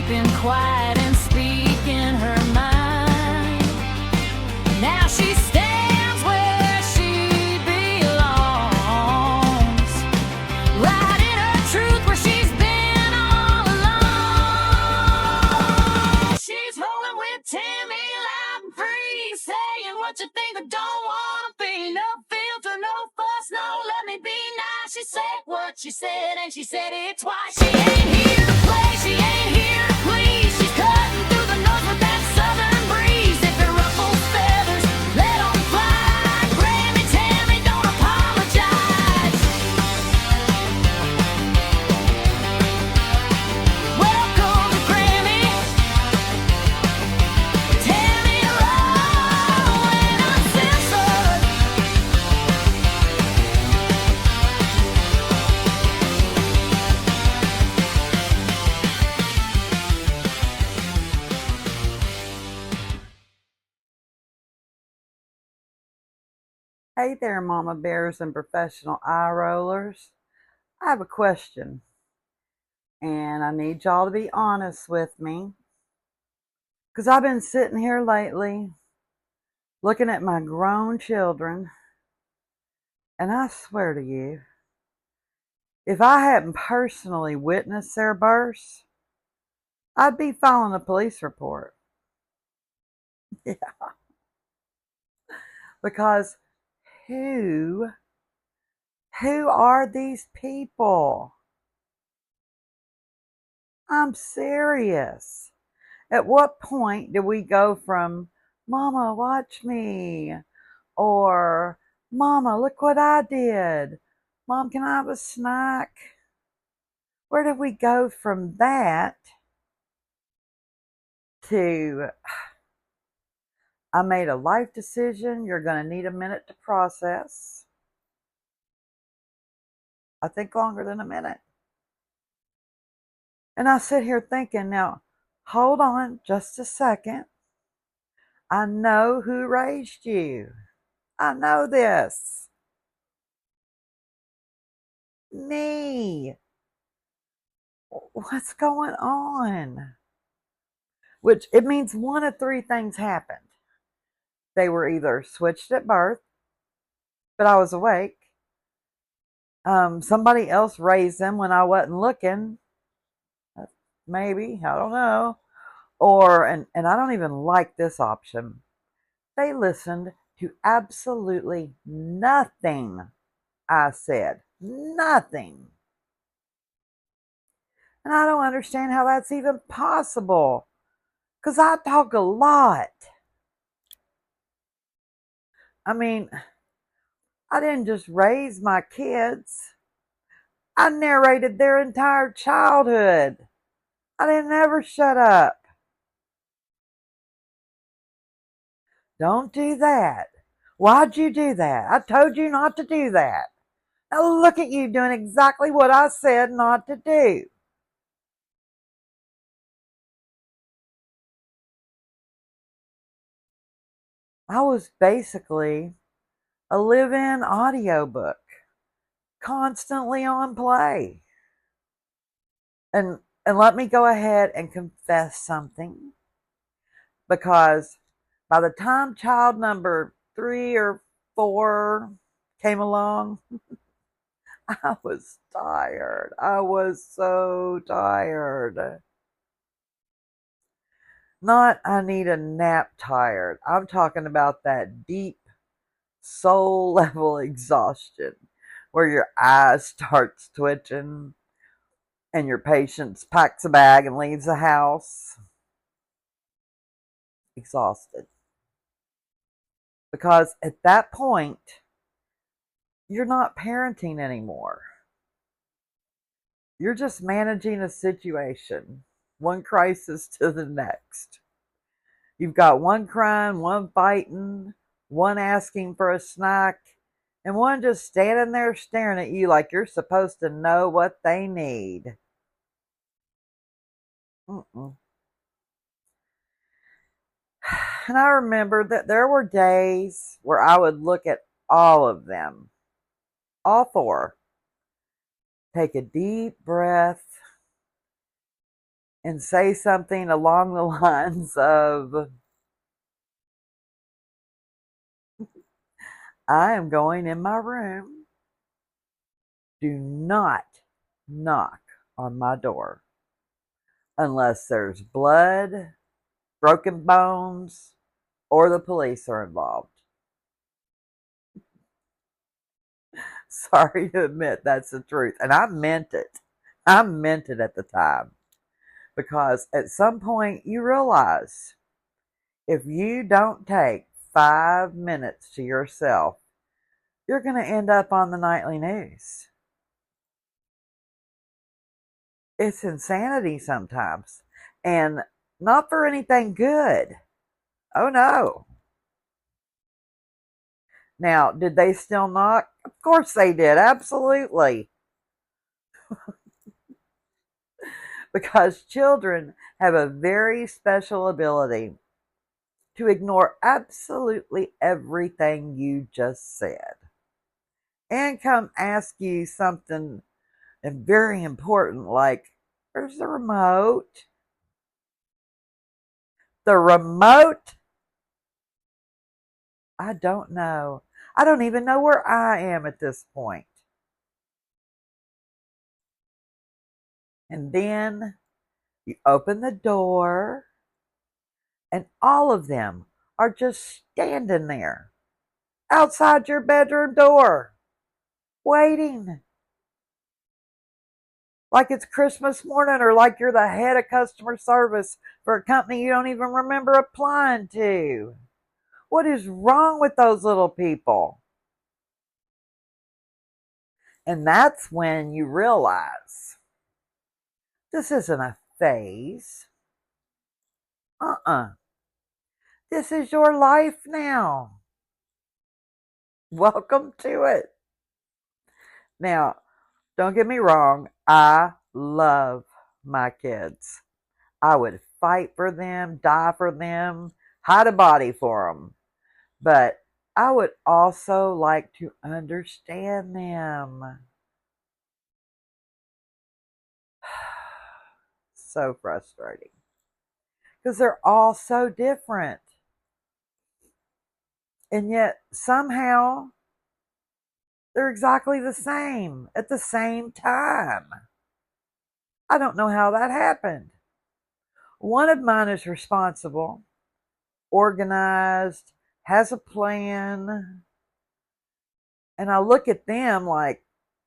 keeping quiet and speaking her mind. Now she stands where she belongs, right in her truth where she's been all along. She's rolling with Tammy, loud and free, saying what you think or don't wanna be. No filter, no fuss, no let me be nice. She said what she said and she said it twice. She ain't here to play, she ain't here to please. She's cutting through the noise with that southern breeze. If it ruffles feathers, let 'em fly. Grammie Tammy, don't apologize. Welcome to Grammie Tammy, raw and uncensored. Hey there, mama bears and professional eye rollers. I have a question, and I need y'all to be honest with me, because I've been sitting here lately looking at my grown children, and I swear to you, if I hadn't personally witnessed their births, I'd be filing a police report. Yeah, because who are these people? I'm serious. At what point do we go from, Mama, watch me, or Mama, look what I did, Mom, can I have a snack? Where did we go from that to, I made a life decision, you're going to need a minute to process? I think longer than a minute. And I sit here thinking, now, hold on just a second. I know who raised you. I know this. Me. What's going on? Which it means one of three things happened. They were either switched at birth, but I was awake. Somebody else raised them when I wasn't looking. Maybe, I don't know. Or, and I don't even like this option, they listened to absolutely nothing I said. Nothing. And I don't understand how that's even possible, because I talk a lot. I mean, I didn't just raise my kids, I narrated their entire childhood. I didn't ever shut up. Don't do that. Why'd you do that? I told you not to do that. Now look at you doing exactly what I said not to do. I was basically a live-in audiobook, constantly on play. And let me go ahead and confess something, because by the time child number 3 or 4 came along, I was tired. I was so tired. Not I need a nap tired. I'm talking about that deep soul level exhaustion where your eyes starts twitching and your patient packs a bag and leaves the house exhausted. Because at that point, you're not parenting anymore. You're just managing a situation, one crisis to the next. You've got one crying, one fighting, one asking for a snack, and one just standing there staring at you like you're supposed to know what they need. Mm-mm. And I remember that there were days where I would look at all of them, all 4, take a deep breath, and say something along the lines of, I am going in my room. Do not knock on my door unless there's blood, broken bones, or the police are involved. Sorry to admit that's the truth. And I meant it. I meant it at the time. Because at some point you realize if you don't take 5 minutes to yourself, you're going to end up on the nightly news. It's insanity sometimes. And not for anything good. Oh no. Now, did they still knock? Of course they did. Absolutely. Because children have a very special ability to ignore absolutely everything you just said and come ask you something very important like, where's the remote? The remote? I don't know. I don't even know where I am at this point. And then you open the door, and all of them are just standing there outside your bedroom door, waiting. Like it's Christmas morning or like you're the head of customer service for a company you don't even remember applying to. What is wrong with those little people? And that's when you realize this isn't a phase. This is your life now. Welcome to it. Now, don't get me wrong. I love my kids. I would fight for them, die for them, hide a body for them. But I would also like to understand them. So frustrating. Because they're all so different. And yet, somehow, they're exactly the same at the same time. I don't know how that happened. One of mine is responsible, organized, has a plan. And I look at them like,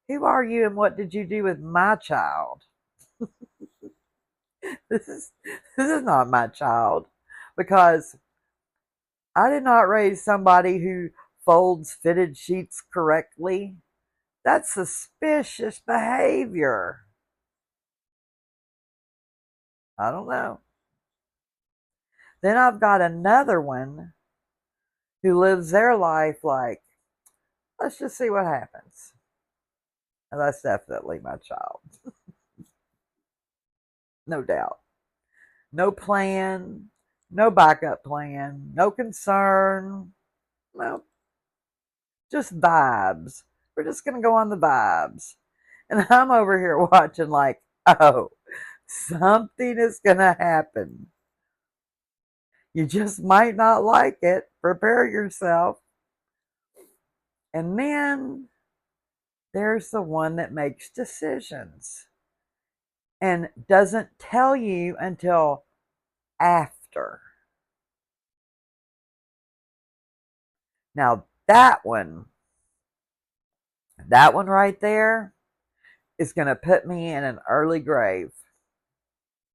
who are you and what did you do with my child? This is this is not my child because I did not raise somebody who folds fitted sheets correctly. That's suspicious behavior. I don't know. Then I've got another one who lives their life like, let's just see what happens. And that's definitely my child. No doubt. No plan, no backup plan, no concern. No, just vibes. We're just going to go on the vibes. And I'm over here watching like, oh, something is going to happen. You just might not like it. Prepare yourself. And then there's the one that makes decisions and doesn't tell you until after. Now, that one right there is going to put me in an early grave.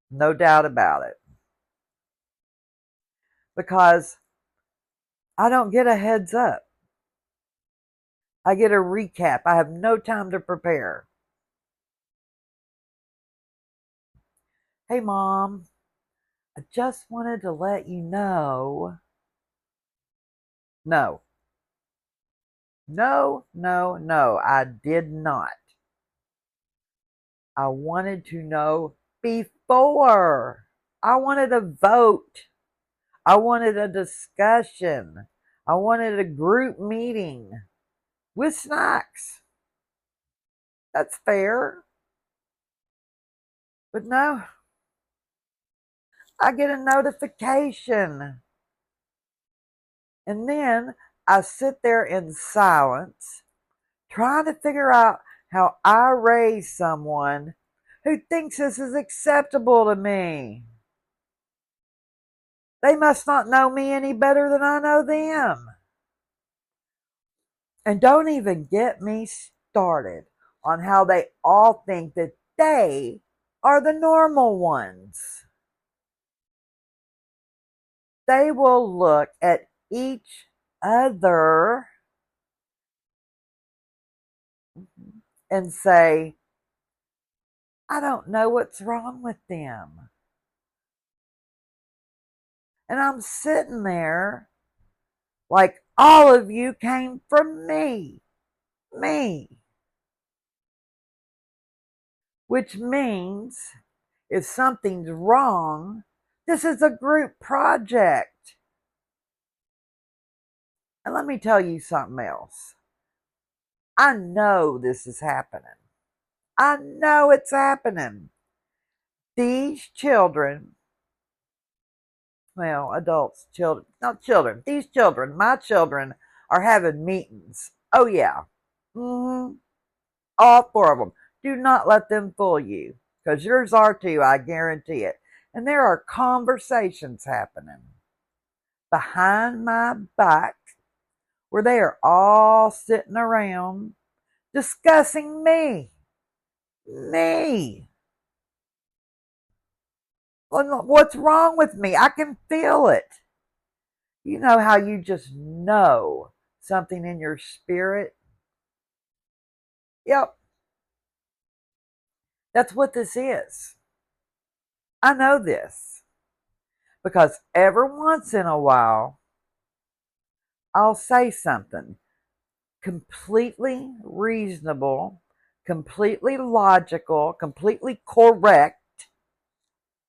No doubt about it. Because I don't get a heads up. I get a recap. I have no time to prepare. Hey, Mom, I just wanted to let you know. No, no, I did not. I wanted to know before. I wanted a vote. I wanted a discussion. I wanted a group meeting with snacks. That's fair. But no, I get a notification. And then I sit there in silence, trying to figure out how I raise someone who thinks this is acceptable to me. They must not know me any better than I know them. And don't even get me started on how they all think that they are the normal ones. They will look at each other and say, I don't know what's wrong with them. And I'm sitting there like all of you came from me. Me. Which means if something's wrong, this is a group project. And let me tell you something else. I know this is happening. I know it's happening. These children, well, adults, children, not children, these children, my children, are having meetings. Oh, yeah. Mm-hmm. All four of them. Do not let them fool you, because yours are too, I guarantee it. And there are conversations happening behind my back where they are all sitting around discussing me. Me. What's wrong with me? I can feel it. You know how you just know something in your spirit? Yep, that's what this is. I know this because every once in a while, I'll say something completely reasonable, completely logical, completely correct,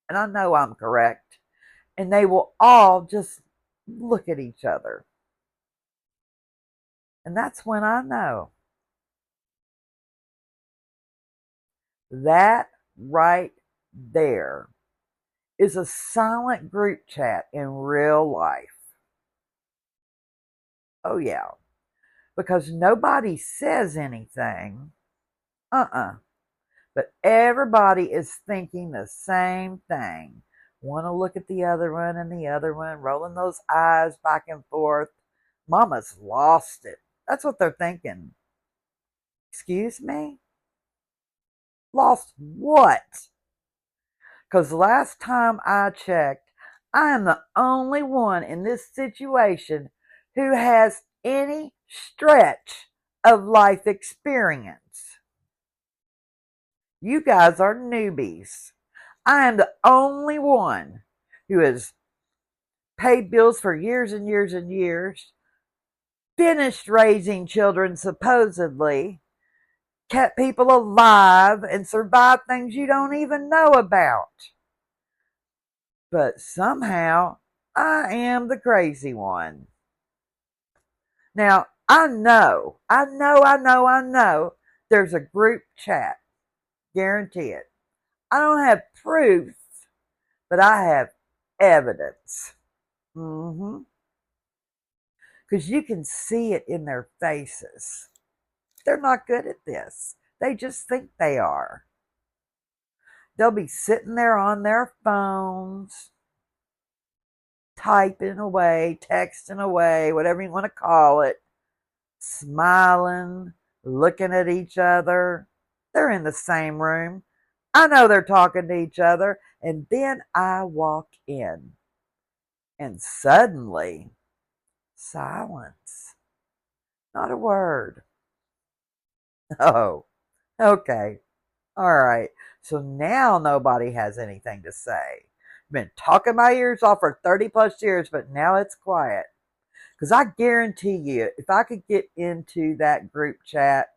and I know I'm correct, and they will all just look at each other. And that's when I know that right there is a silent group chat in real life. Oh, yeah, because nobody says anything. But everybody is thinking the same thing. Want to look at the other one and the other one, rolling those eyes back and forth. Mama's lost it. That's what they're thinking. Excuse me? Lost what? Because last time I checked, I am the only one in this situation who has any stretch of life experience. You guys are newbies. I am the only one who has paid bills for years and years and years, finished raising children supposedly, kept people alive, and survived things you don't even know about. But somehow, I am the crazy one. Now, I know there's a group chat. Guarantee it. I don't have proof, but I have evidence. Mm-hmm. Because you can see it in their faces. They're not good at this. They just think they are. They'll be sitting there on their phones, typing away, texting away, whatever you want to call it, smiling, looking at each other. They're in the same room. I know they're talking to each other. And then I walk in, and suddenly, silence. Not a word. Oh, okay. All right. So now nobody has anything to say. Been talking my ears off for 30 plus years, but now it's quiet. Because I guarantee you, if I could get into that group chat,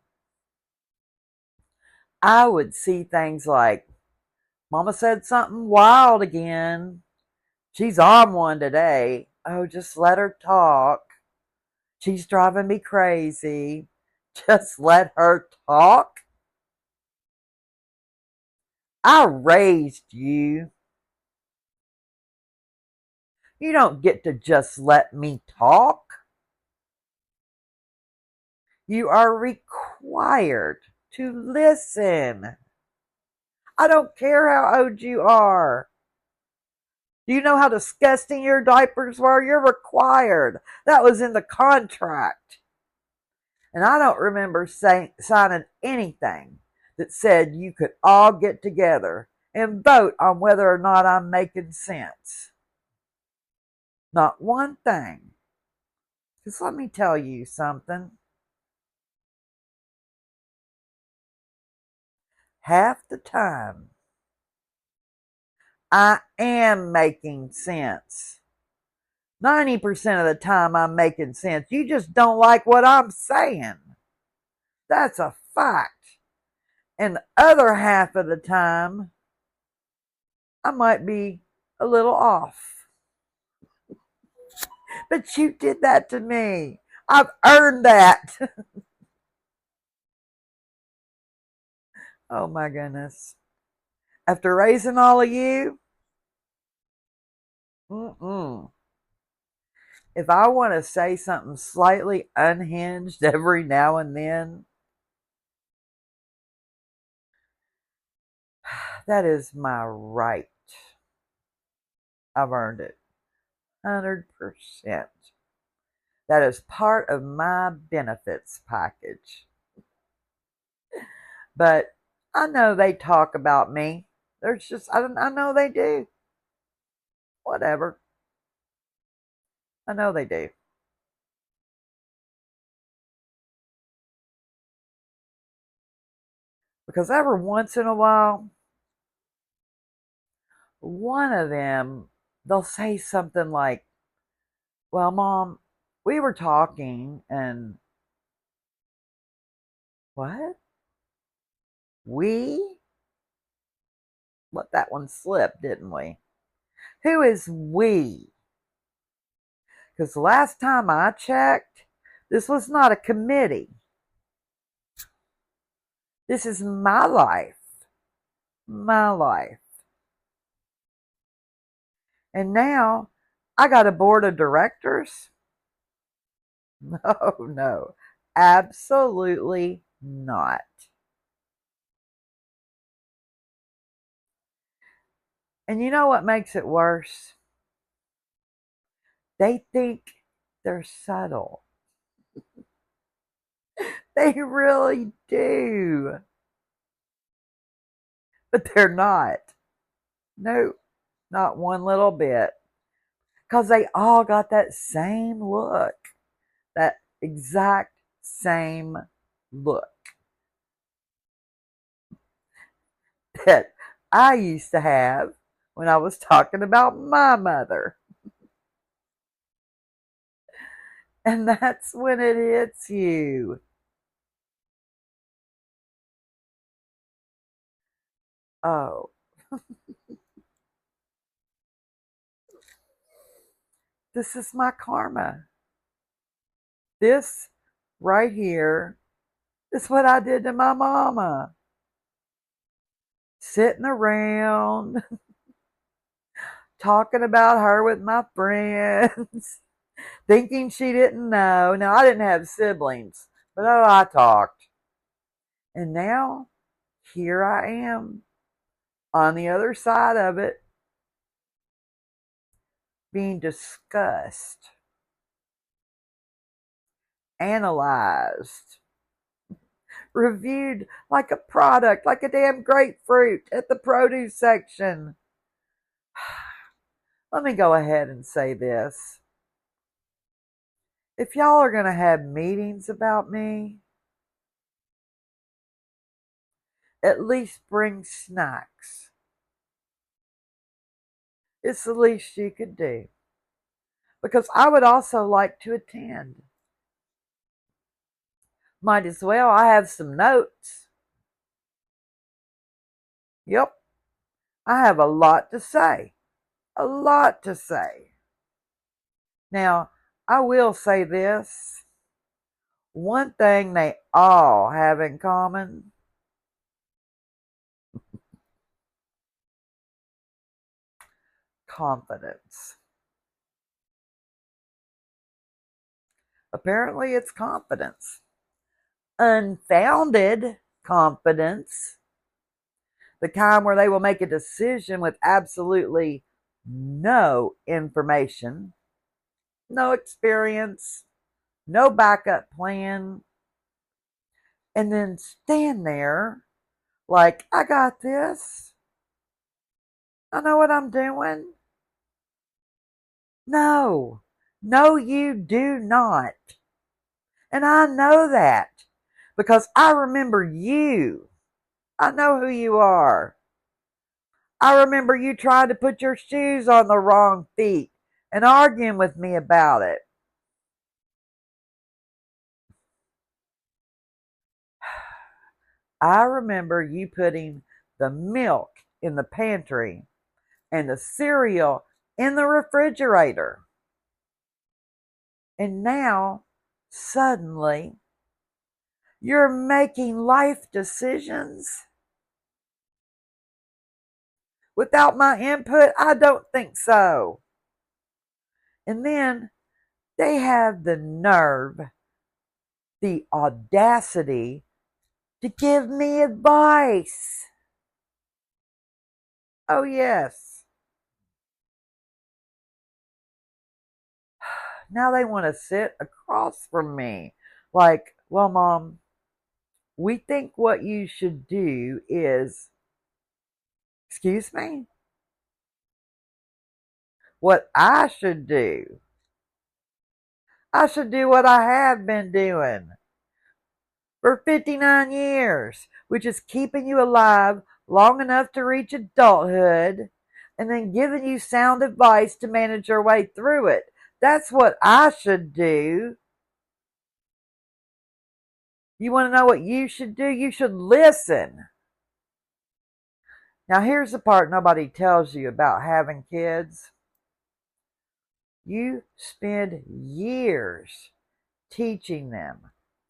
I would see things like, Mama said something wild again. She's on one today. Oh, just let her talk. She's driving me crazy. Just let her talk. I raised you. You don't get to just let me talk. You are required to listen. I don't care how old you are. Do you know how disgusting your diapers were? You're required. That was in the contract. And I don't remember signing anything that said you could all get together and vote on whether or not I'm making sense. Not one thing. Because let me tell you something. Half the time, I am making sense. 90% of the time, I'm making sense. You just don't like what I'm saying. That's a fact. And the other half of the time, I might be a little off. But you did that to me. I've earned that. Oh my goodness. After raising all of you, if I want to say something slightly unhinged every now and then, that is my right. I've earned it. 100%. That is part of my benefits package. But I know they talk about me. There's just, I know they do. Whatever. I know they do. Because every once in a while, one of them, they'll say something like, well, Mom, we were talking and what? We? Let that one slip, didn't we? Who is we? Because the last time I checked, this was not a committee. This is my life. My life. And now I got a board of directors? No, no. Absolutely not. And you know what makes it worse? They think they're subtle. They really do. But they're not. No, not one little bit. Because they all got that same look. That exact same look that I used to have when I was talking about my mother. And that's when it hits you. Oh, this is my karma. This right here is what I did to my mama. Sitting around, talking about her with my friends, thinking she didn't know. Now, I didn't have siblings, but oh, I talked. And now, here I am on the other side of it, being discussed, analyzed, reviewed like a product, like a damn grapefruit at the produce section. Let me go ahead and say this. If y'all are going to have meetings about me, at least bring snacks. It's the least you could do. Because I would also like to attend. Might as well. I have some notes. Yep. I have a lot to say. A lot to say. Now, I will say this. One thing they all have in common: confidence. Apparently, it's confidence. Unfounded confidence, the kind where they will make a decision with absolutely no information, no experience, no backup plan, and then stand there like, I got this. I know what I'm doing. No, no, you do not. And I know that because I remember you. I know who you are. I remember you trying to put your shoes on the wrong feet and arguing with me about it. I remember you putting the milk in the pantry and the cereal in the refrigerator. And now, suddenly, you're making life decisions without my input? I don't think so. And then they have the nerve, the audacity to give me advice. Oh, yes. Now they want to sit across from me. Like, well, Mom, we think what you should do is, excuse me? What I should do. I should do what I have been doing for 59 years, which is keeping you alive long enough to reach adulthood and then giving you sound advice to manage your way through it. That's what I should do. You want to know what you should do? You should listen. Now, here's the part nobody tells you about having kids. You spend years teaching them,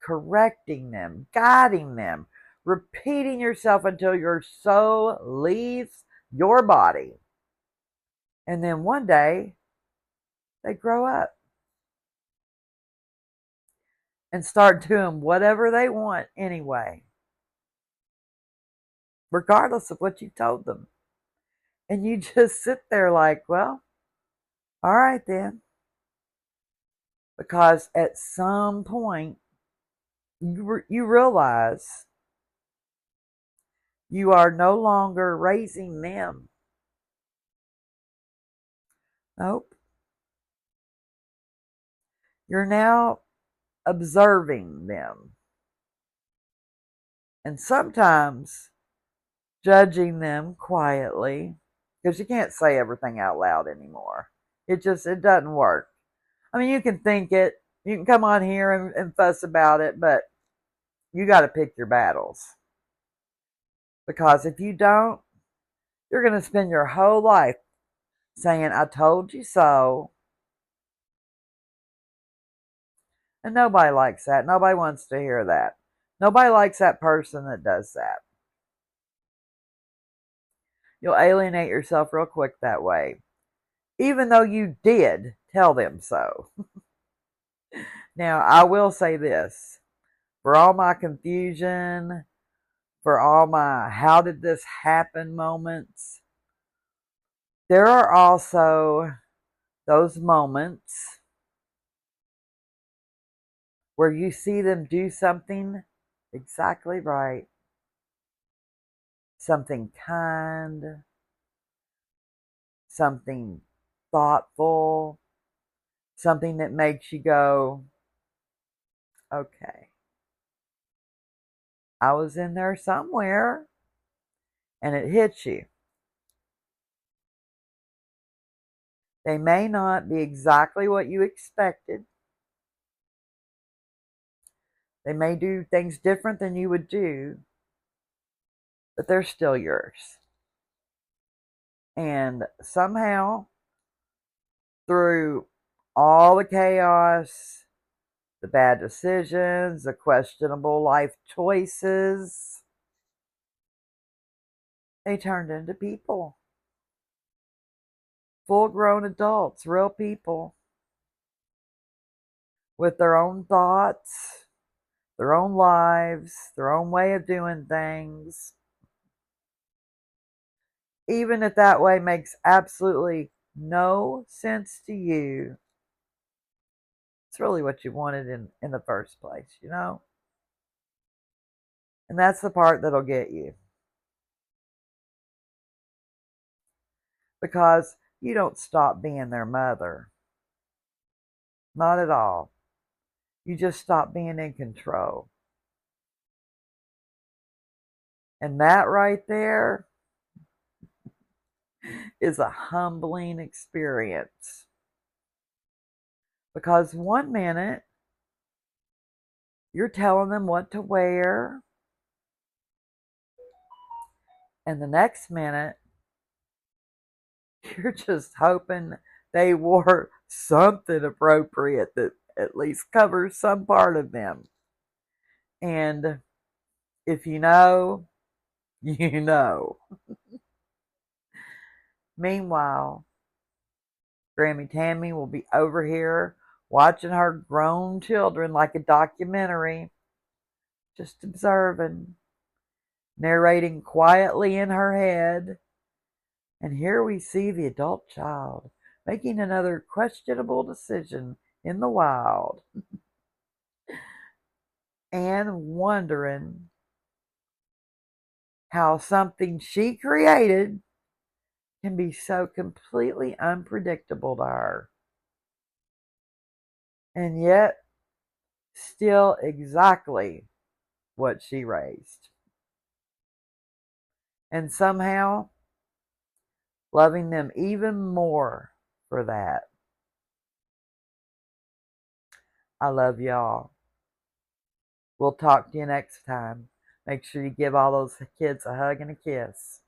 correcting them, guiding them, repeating yourself until your soul leaves your body. And then one day, they grow up and start doing whatever they want anyway, regardless of what you told them. And you just sit there like, well, all right then. Because at some point, you realize you are no longer raising them. Nope. You're now observing them. And sometimes judging them quietly, because you can't say everything out loud anymore. It doesn't work. I mean, you can think it, you can come on here and fuss about it, but you got to pick your battles. Because if you don't, you're going to spend your whole life saying, I told you so. And nobody likes that. Nobody wants to hear that. Nobody likes that person that does that. You'll alienate yourself real quick that way, even though you did tell them so. Now, I will say this, for all my confusion, for all my how did this happen moments, there are also those moments where you see them do something exactly right, something kind, something thoughtful, something that makes you go, okay, I was in there somewhere, and it hits you. They may not be exactly what you expected. They may do things different than you would do, but they're still yours. And somehow, through all the chaos, the bad decisions, the questionable life choices, they turned into people. Full grown adults, real people, with their own thoughts, their own lives, their own way of doing things, even if that way makes absolutely no sense to you, it's really what you wanted in the first place, you know? And that's the part that'll get you. Because you don't stop being their mother. Not at all. You just stop being in control. And that right there is a humbling experience. Because one minute, you're telling them what to wear, and the next minute, you're just hoping they wore something appropriate that at least covers some part of them. And if you know, you know. Meanwhile, Grammie Tammy will be over here watching her grown children like a documentary, just observing, narrating quietly in her head. And here we see the adult child making another questionable decision in the wild and wondering how something she created can be so completely unpredictable to her. And yet, still exactly what she raised. And somehow, loving them even more for that. I love y'all. We'll talk to you next time. Make sure you give all those kids a hug and a kiss.